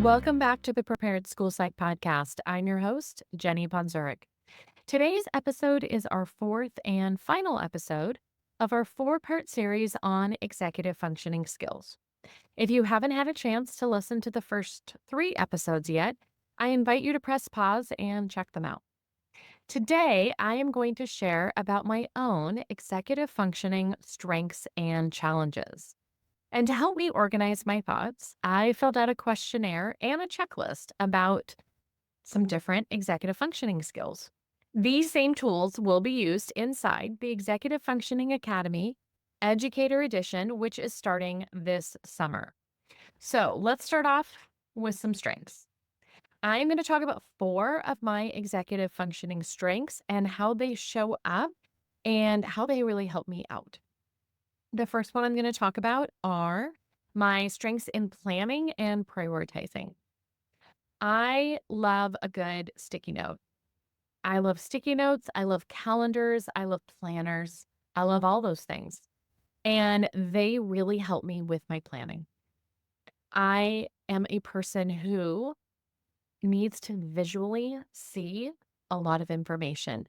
Welcome back to the Prepared School Psych podcast. I'm your host, Jenny Ponzuric. Today's episode is our fourth and final episode of our four-part series on executive functioning skills. If you haven't had a chance to listen to the first three episodes yet, I invite you to press pause and check them out. Today, I am going to share about my own executive functioning strengths and challenges. And to help me organize my thoughts, I filled out a questionnaire and a checklist about some different executive functioning skills. These same tools will be used inside the Executive Functioning Academy Educator Edition, which is starting this summer. So let's start off with some strengths. I'm going to talk about four of my executive functioning strengths and how they show up and how they really help me out. The first one I'm going to talk about are my strengths in planning and prioritizing. I love a good sticky note. I love sticky notes. I love calendars. I love planners. I love all those things. And they really help me with my planning. I am a person who needs to visually see a lot of information.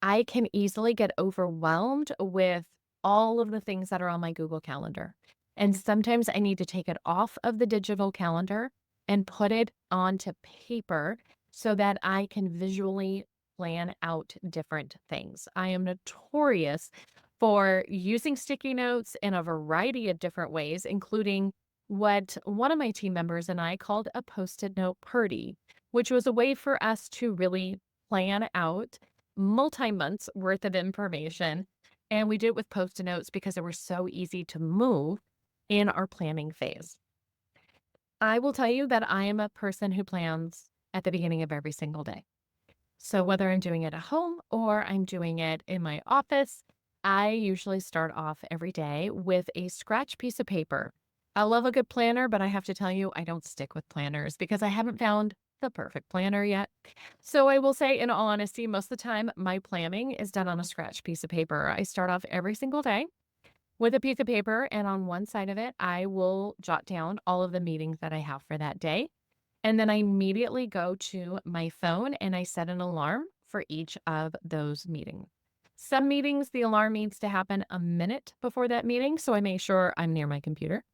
I can easily get overwhelmed with all of the things that are on my Google Calendar. And sometimes I need to take it off of the digital calendar and put it onto paper so that I can visually plan out different things. I am notorious for using sticky notes in a variety of different ways, including what one of my team members and I called a post-it note party, which was a way for us to really plan out multi-months worth of information. And we did it with post-it notes because they were so easy to move in our planning phase. I will tell you that I am a person who plans at the beginning of every single day. So whether I'm doing it at home or I'm doing it in my office, I usually start off every day with a scratch piece of paper. I love a good planner, but I have to tell you, I don't stick with planners because I haven't found the perfect planner yet. So I will say, in all honesty, most of the time, my planning is done on a scratch piece of paper. I start off every single day with a piece of paper, and on one side of it, I will jot down all of the meetings that I have for that day. And then I immediately go to my phone and I set an alarm for each of those meetings. Some meetings, the alarm needs to happen a minute before that meeting, so I make sure I'm near my computer.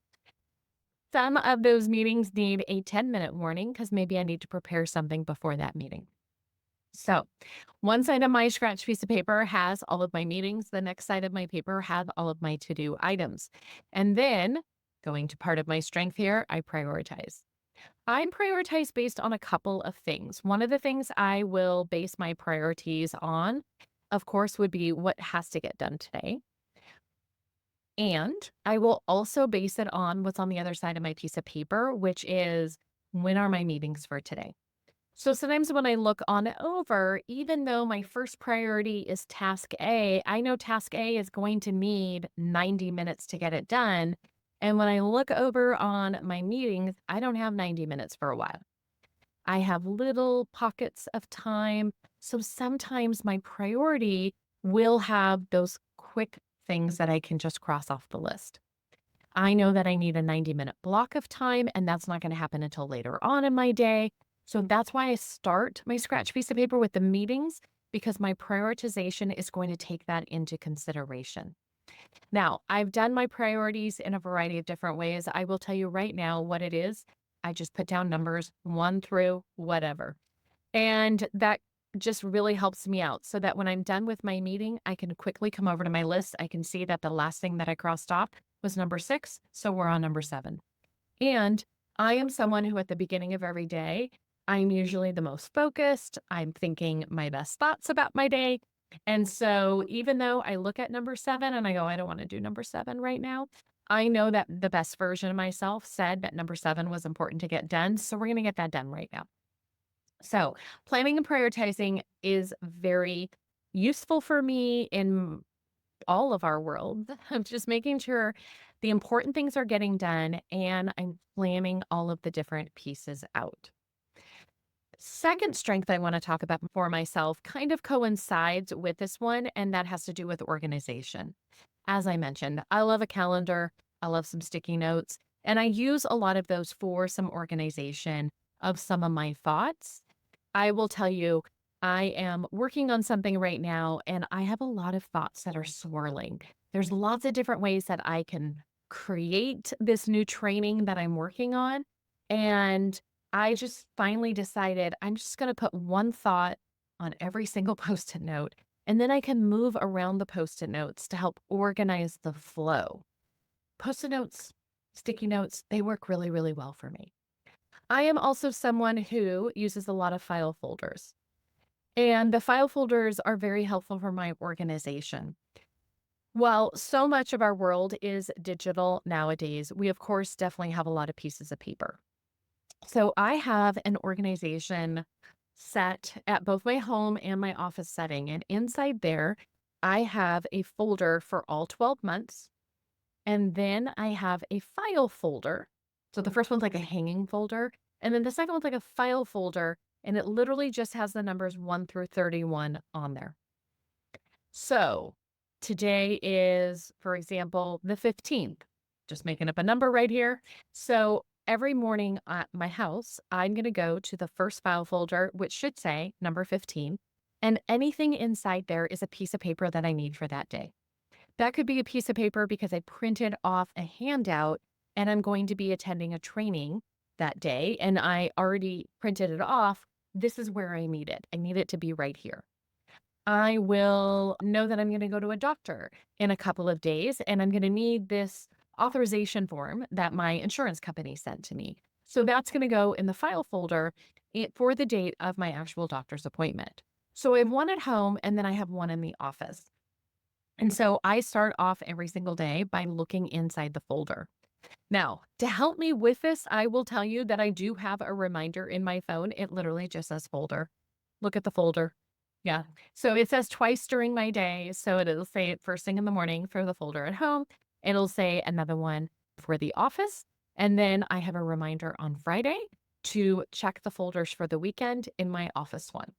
Some of those meetings need a 10-minute warning because maybe I need to prepare something before that meeting. So one side of my scratch piece of paper has all of my meetings. The next side of my paper has all of my to-do items. And then going to part of my strength here, I prioritize. I prioritize based on a couple of things. One of the things I will base my priorities on, of course, would be what has to get done today. And I will also base it on what's on the other side of my piece of paper, which is when are my meetings for today? So sometimes when I look on over, even though my first priority is task A, I know task A is going to need 90 minutes to get it done. And when I look over on my meetings, I don't have 90 minutes for a while. I have little pockets of time. So sometimes my priority will have those quick things that I can just cross off the list. I know that I need a 90-minute block of time, and that's not going to happen until later on in my day. So that's why I start my scratch piece of paper with the meetings, because my prioritization is going to take that into consideration. Now, I've done my priorities in a variety of different ways. I will tell you right now what it is. I just put down numbers 1 through whatever. And that just really helps me out so that when I'm done with my meeting, I can quickly come over to my list. I can see that the last thing that I crossed off was number 6. So we're on number 7. And I am someone who at the beginning of every day, I'm usually the most focused. I'm thinking my best thoughts about my day. And so even though I look at number 7 and I go, I don't want to do number 7 right now, I know that the best version of myself said that number 7 was important to get done. So we're going to get that done right now. So planning and prioritizing is very useful for me in all of our world of just making sure the important things are getting done and I'm planning all of the different pieces out. Second strength I want to talk about for myself kind of coincides with this one, and that has to do with organization. As I mentioned, I love a calendar, I love some sticky notes, and I use a lot of those for some organization. of some of my thoughts. I will tell you, I am working on something right now, and I have a lot of thoughts that are swirling. There's lots of different ways that I can create this new training that I'm working on. And I just finally decided I'm just going to put one thought on every single post it note, and then I can move around the post it notes to help organize the flow. Post it notes, sticky notes, they work really, really well for me. I am also someone who uses a lot of file folders, and the file folders are very helpful for my organization. While so much of our world is digital nowadays, we of course definitely have a lot of pieces of paper. So I have an organization set at both my home and my office setting. And inside there, I have a folder for all 12 months. And then I have a file folder. So the first one's like a hanging folder. And then the second one's like a file folder. And it literally just has the numbers 1 through 31 on there. So today is, for example, the 15th. Just making up a number right here. So every morning at my house, I'm going to go to the first file folder, which should say number 15. And anything inside there is a piece of paper that I need for that day. That could be a piece of paper because I printed off a handout and I'm going to be attending a training that day and I already printed it off. This is where I need it. I need it to be right here. I will know that I'm going to go to a doctor in a couple of days and I'm going to need this authorization form that my insurance company sent to me. So that's going to go in the file folder for the date of my actual doctor's appointment. So I have one at home and then I have one in the office. And so I start off every single day by looking inside the folder. Now, to help me with this, I will tell you that I do have a reminder in my phone. It literally just says folder. Look at the folder. Yeah. So it says twice during my day. So it'll say it first thing in the morning for the folder at home. It'll say another one for the office. And then I have a reminder on Friday to check the folders for the weekend in my office one.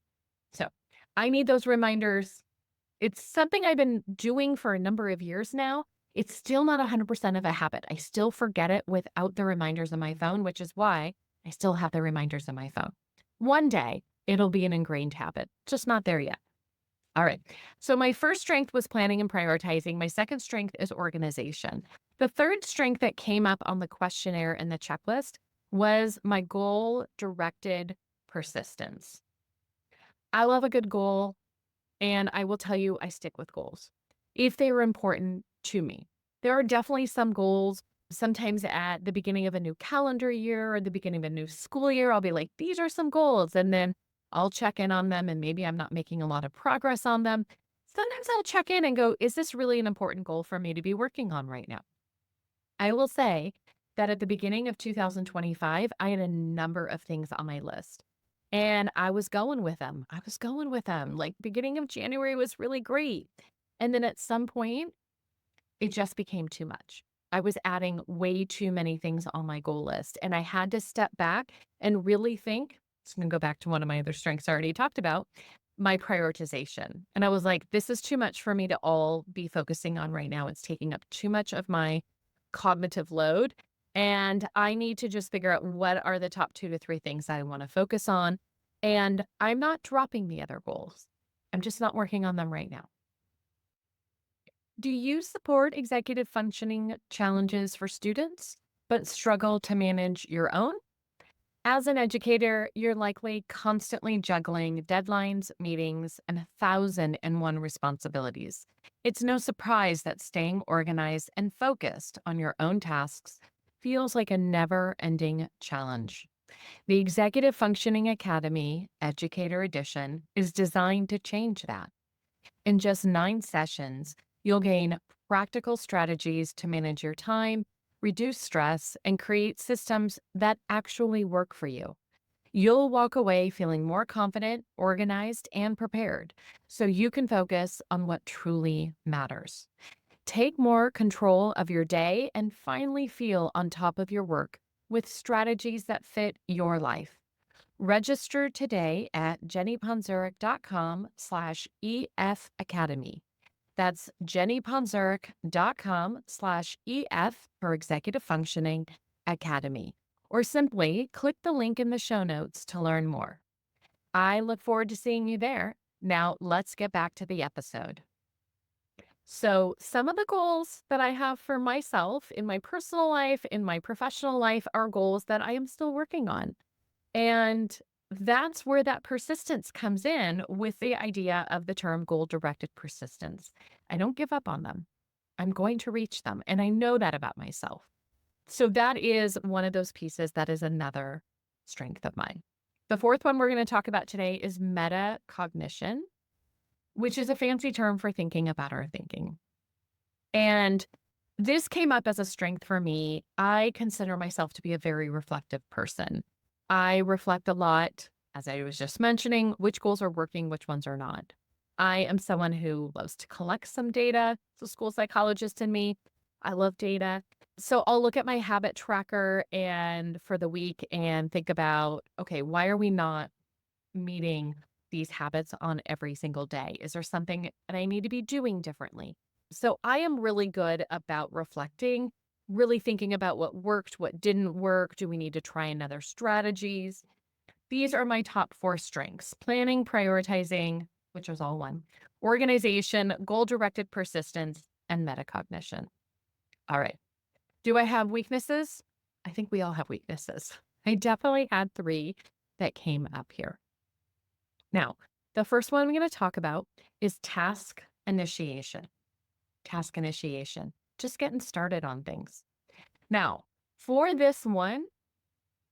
So I need those reminders. It's something I've been doing for a number of years now. It's still not 100% of a habit. I still forget it without the reminders on my phone, which is why I still have the reminders on my phone. One day, it'll be an ingrained habit, just not there yet. All right. So my first strength was planning and prioritizing. My second strength is organization. The third strength that came up on the questionnaire and the checklist was my goal-directed persistence. I love a good goal. And I will tell you, I stick with goals if they are important to me. There are definitely some goals. Sometimes at the beginning of a new calendar year or the beginning of a new school year, I'll be like, these are some goals. And then I'll check in on them and maybe I'm not making a lot of progress on them. Sometimes I'll check in and go, is this really an important goal for me to be working on right now? I will say that at the beginning of 2025, I had a number of things on my list. And I was going with them. Like beginning of January was really great. And then at some point, it just became too much. I was adding way too many things on my goal list. And I had to step back and really think. It's going to go back to one of my other strengths I already talked about, my prioritization. And I was like, this is too much for me to all be focusing on right now. It's taking up too much of my cognitive load. And I need to just figure out what are the top 2 to 3 things I want to focus on. And I'm not dropping the other goals. I'm just not working on them right now. Do you support executive functioning challenges for students, but struggle to manage your own? As an educator, you're likely constantly juggling deadlines, meetings, and 1,001 responsibilities. It's no surprise that staying organized and focused on your own tasks feels like a never-ending challenge. The Executive Functioning Academy Educator Edition is designed to change that. In just 9 sessions, you'll gain practical strategies to manage your time, reduce stress, and create systems that actually work for you. You'll walk away feeling more confident, organized, and prepared so you can focus on what truly matters. Take more control of your day and finally feel on top of your work with strategies that fit your life. Register today at jennyponzuric.com/EF Academy. That's jennyponzuric.com/EF for Executive Functioning Academy. or simply click the link in the show notes to learn more. I look forward to seeing you there. Now, let's get back to the episode. So, some of the goals that I have for myself in my personal life, in my professional life, are goals that I am still working on. And that's where that persistence comes in with the idea of the term goal directed persistence. I don't give up on them. I'm going to reach them. And I know that about myself. So that is one of those pieces that is another strength of mine. The fourth one we're going to talk about today is metacognition, which is a fancy term for thinking about our thinking. And this came up as a strength for me. I consider myself to be a very reflective person. I reflect a lot, as I was just mentioning, which goals are working, which ones are not. I am someone who loves to collect some data. So, school psychologist in me, I love data. So, I'll look at my habit tracker and for the week and think about, okay, why are we not meeting these habits on every single day? Is there something that I need to be doing differently? So I am really good about reflecting, really thinking about what worked, what didn't work. Do we need to try another strategies? These are my top four strengths: planning, prioritizing, which is all one, organization, goal directed persistence, and metacognition. All right. Do I have weaknesses? I think we all have weaknesses. I definitely had three that came up here. Now, the first one I'm going to talk about is task initiation. Task initiation, just getting started on things. Now, for this one,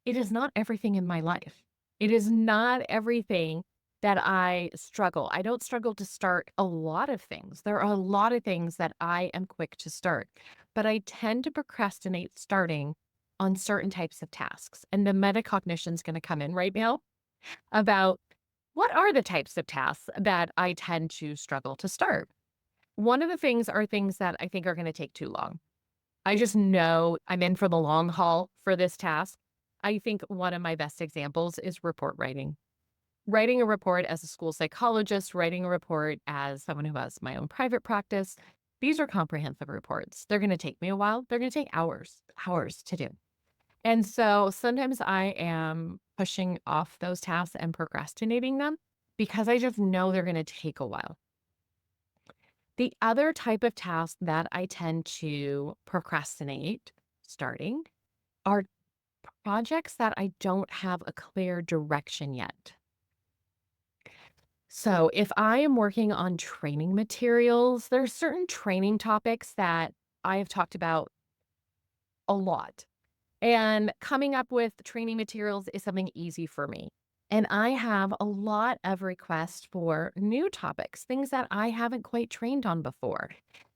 it is not everything in my life. It is not everything that I struggle. I don't struggle to start a lot of things. There are a lot of things that I am quick to start, but I tend to procrastinate starting on certain types of tasks. And the metacognition is going to come in right now about what are the types of tasks that I tend to struggle to start. One of the things are things that I think are going to take too long. I just know I'm in for the long haul for this task. I think one of my best examples is report writing. Writing a report as a school psychologist, writing a report as someone who has my own private practice. These are comprehensive reports. They're going to take me a while. They're going to take hours to do. And so sometimes I am pushing off those tasks and procrastinating them because I just know they're going to take a while. The other type of task that I tend to procrastinate starting are projects that I don't have a clear direction yet. So if I am working on training materials, there are certain training topics that I have talked about a lot. And coming up with training materials is something easy for me. And I have a lot of requests for new topics, things that I haven't quite trained on before.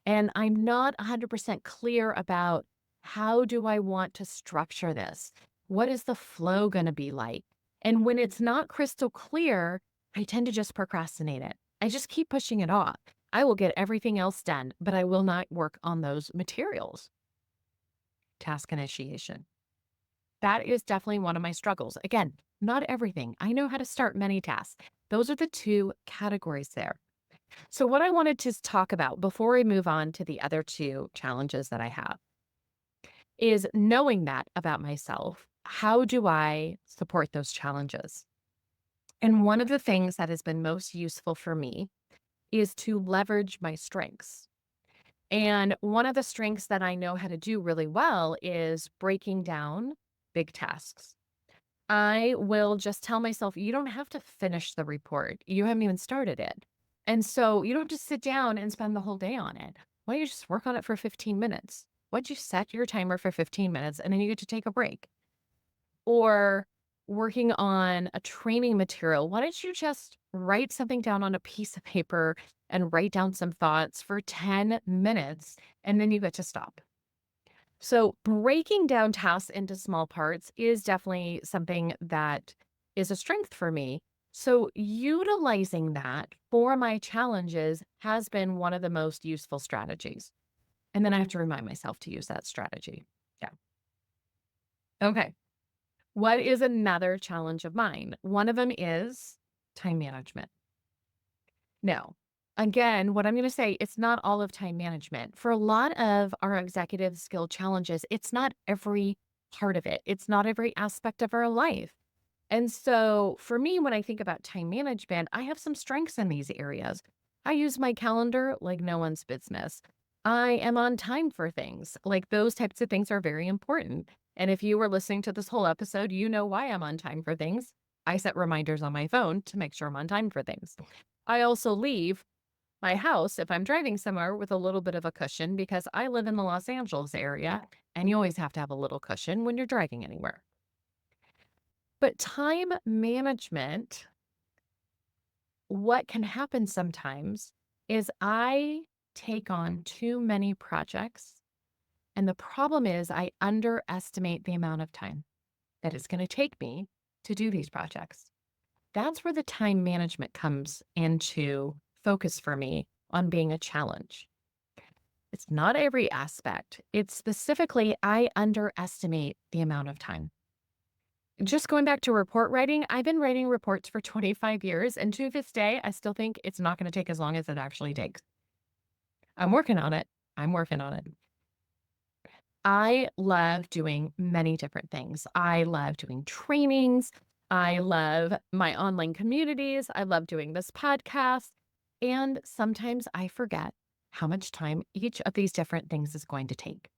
And I'm not 100% clear about how do I want to structure this? What is the flow going to be like? And when it's not crystal clear, I tend to just procrastinate it. I just keep pushing it off. I will get everything else done, but I will not work on those materials. Task initiation. That is definitely one of my struggles. Again, not everything. I know how to start many tasks. Those are the two categories there. So, what I wanted to talk about before we move on to the other two challenges that I have is knowing that about myself. How do I support those challenges? And one of the things that has been most useful for me is to leverage my strengths. And one of the strengths that I know how to do really well is breaking down big tasks. I will just tell myself, you don't have to finish the report. You haven't even started it. And so you don't just sit down and spend the whole day on it. Why don't you just work on it for 15 minutes? Why don't you set your timer for 15 minutes and then you get to take a break? Or working on a training material, why don't you just write something down on a piece of paper and write down some thoughts for 10 minutes and then you get to stop? So, breaking down tasks into small parts is definitely something that is a strength for me. So, utilizing that for my challenges has been one of the most useful strategies. And then I have to remind myself to use that strategy. Yeah. Okay. What is another challenge of mine? One of them is time management. No. Again, what I'm going to say, it's not all of time management. For a lot of our executive skill challenges, it's not every part of it. It's not every aspect of our life. And so for me, when I think about time management, I have some strengths in these areas. I use my calendar like no one's business. I am on time for things. Like those types of things are very important. And if you were listening to this whole episode, you know why I'm on time for things. I set reminders on my phone to make sure I'm on time for things. I also leave my house if I'm driving somewhere with a little bit of a cushion because I live in the Los Angeles area and you always have to have a little cushion when you're driving anywhere. But time management, what can happen sometimes is I take on too many projects. And the problem is I underestimate the amount of time that it's going to take me to do these projects. That's where the time management comes into focus for me on being a challenge. It's not every aspect. It's specifically, I underestimate the amount of time. Just going back to report writing, I've been writing reports for 25 years, and to this day, I still think it's not going to take as long as it actually takes. I'm working on it. I'm working on it. I love doing many different things. I love doing trainings. I love my online communities. I love doing this podcast. And sometimes I forget how much time each of these different things is going to take.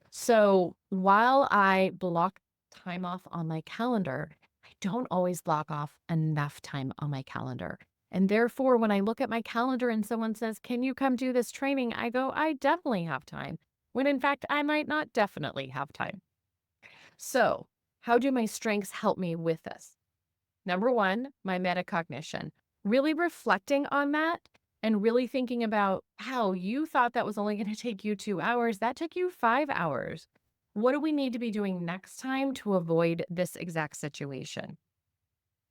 So while I block time off on my calendar, I don't always block off enough time on my calendar. And therefore, when I look at my calendar and someone says, "Can you come do this training?" I go, "I definitely have time." When in fact, I might not definitely have time. So, how do my strengths help me with this? Number one, my metacognition. Really reflecting on that and really thinking about how you thought that was only going to take you 2 hours. That took you 5 hours. What do we need to be doing next time to avoid this exact situation?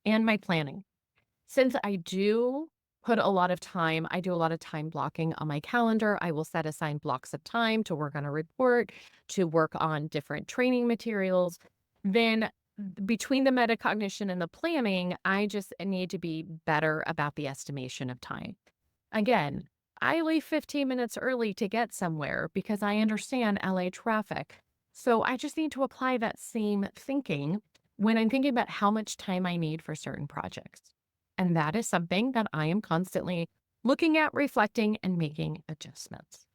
And my planning. Since I do put a lot of time, I do a lot of time blocking on my calendar. I will set aside blocks of time to work on a report, to work on different training materials. Then between the metacognition and the planning, I just need to be better about the estimation of time. Again, I leave 15 minutes early to get somewhere because I understand LA traffic. So I just need to apply that same thinking when I'm thinking about how much time I need for certain projects. And that is something that I am constantly looking at, reflecting, and making adjustments.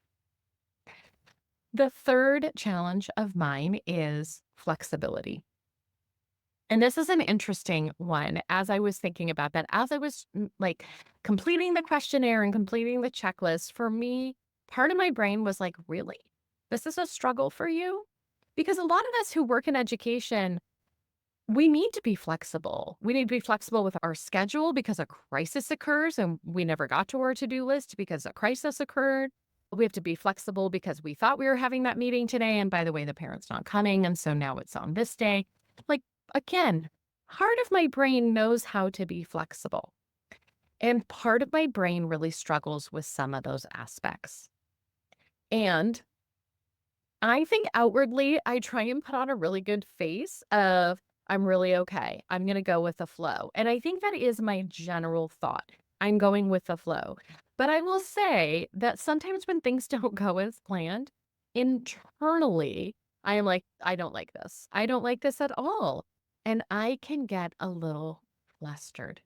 The third challenge of mine is flexibility. And this is an interesting one as I was thinking about that, as I was like completing the questionnaire and completing the checklist, for me, part of my brain was like, really? This is a struggle for you? Because a lot of us who work in education, we need to be flexible. We need to be flexible with our schedule because a crisis occurs and we never got to our to-do list because a crisis occurred. We have to be flexible because we thought we were having that meeting today. And by the way, the parent's not coming. And so now it's on this day. Like, again, part of my brain knows how to be flexible. And part of my brain really struggles with some of those aspects. And I think outwardly, I try and put on a really good face of, I'm really okay. I'm going to go with the flow. And I think that is my general thought. I'm going with the flow. But I will say that sometimes when things don't go as planned, internally, I am like, I don't like this. I don't like this at all. And I can get a little flustered.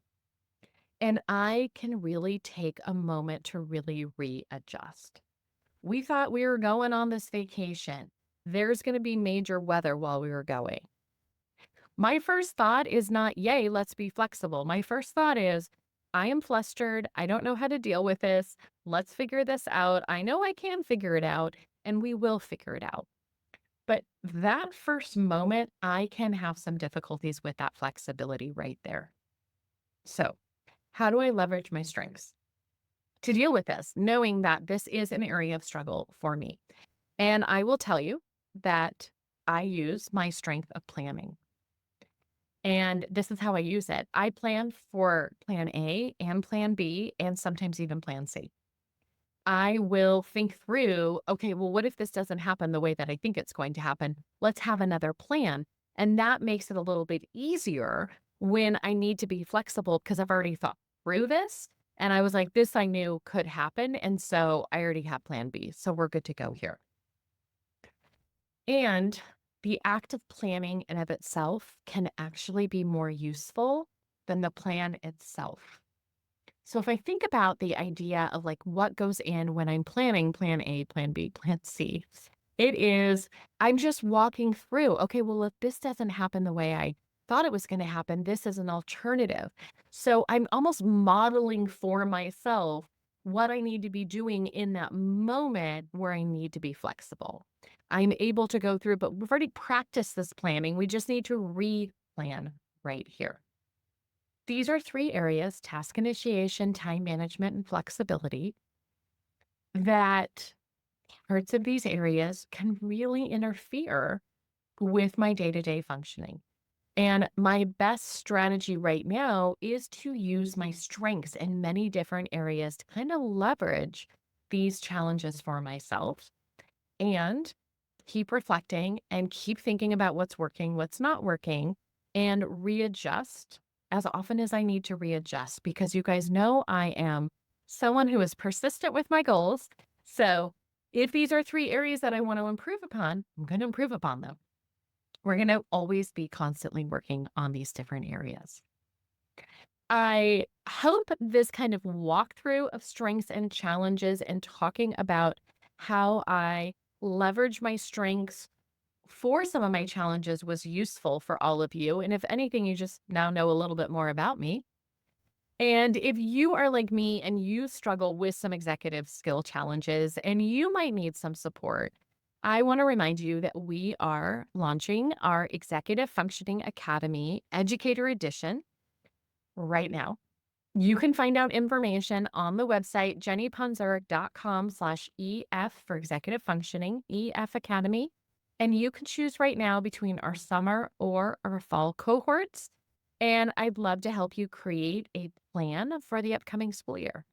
And I can really take a moment to really readjust. We thought we were going on this vacation. There's going to be major weather while we were going. My first thought is not, yay, let's be flexible. My first thought is, I am flustered. I don't know how to deal with this. Let's figure this out. I know I can figure it out, and we will figure it out. But that first moment, I can have some difficulties with that flexibility right there. So, how do I leverage my strengths to deal with this, knowing that this is an area of struggle for me? And I will tell you that I use my strength of planning. And this is how I use it. I plan for plan A and plan B, and sometimes even plan C. I will think through, okay, well, what if this doesn't happen the way that I think it's going to happen? Let's have another plan. And that makes it a little bit easier when I need to be flexible because I've already thought through this. And I was like, this I knew could happen. And so I already have plan B. So we're good to go here. And the act of planning in of itself can actually be more useful than the plan itself. So if I think about the idea of like what goes in when I'm planning plan A, plan B, plan C, it is I'm just walking through, okay, well, if this doesn't happen the way I thought it was going to happen, this is an alternative. So I'm almost modeling for myself what I need to be doing in that moment where I need to be flexible. I'm able to go through, but we've already practiced this planning. We just need to re-plan right here. These are 3 areas: task initiation, time management, and flexibility, that parts of these areas can really interfere with my day-to-day functioning. And my best strategy right now is to use my strengths in many different areas to kind of leverage these challenges for myself and keep reflecting and keep thinking about what's working, what's not working, and readjust as often as I need to readjust, because you guys know I am someone who is persistent with my goals. So if these are 3 areas that I want to improve upon, I'm going to improve upon them. We're going to always be constantly working on these different areas. I hope this kind of walkthrough of strengths and challenges and talking about how I leverage my strengths for some of my challenges was useful for all of you. And if anything, you just now know a little bit more about me. And if you are like me and you struggle with some executive skill challenges and you might need some support, I want to remind you that we are launching our Executive Functioning Academy Educator Edition right now. You can find out information on the website, jennyponzuric.com/EF for Executive Functioning, EF Academy. And you can choose right now between our summer or our fall cohorts. And I'd love to help you create a plan for the upcoming school year.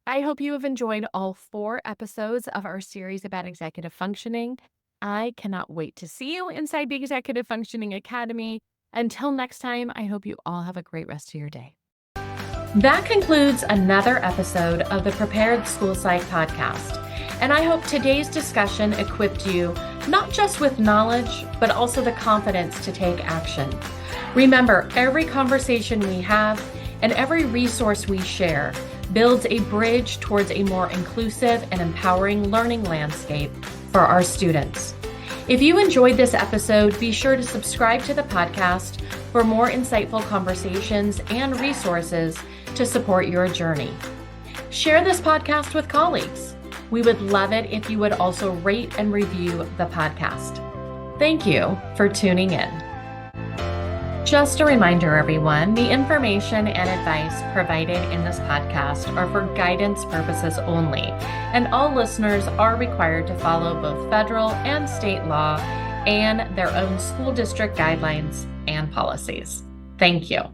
I hope you have enjoyed all 4 episodes of our series about executive functioning. I cannot wait to see you inside the Executive Functioning Academy. Until next time, I hope you all have a great rest of your day. That concludes another episode of the Prepared School Psych podcast. And I hope today's discussion equipped you not just with knowledge, but also the confidence to take action. Remember, every conversation we have and every resource we share builds a bridge towards a more inclusive and empowering learning landscape for our students. If you enjoyed this episode, be sure to subscribe to the podcast for more insightful conversations and resources to support your journey. Share this podcast with colleagues. We would love it if you would also rate and review the podcast. Thank you for tuning in. Just a reminder, everyone, the information and advice provided in this podcast are for guidance purposes only, and all listeners are required to follow both federal and state law and their own school district guidelines and policies. Thank you.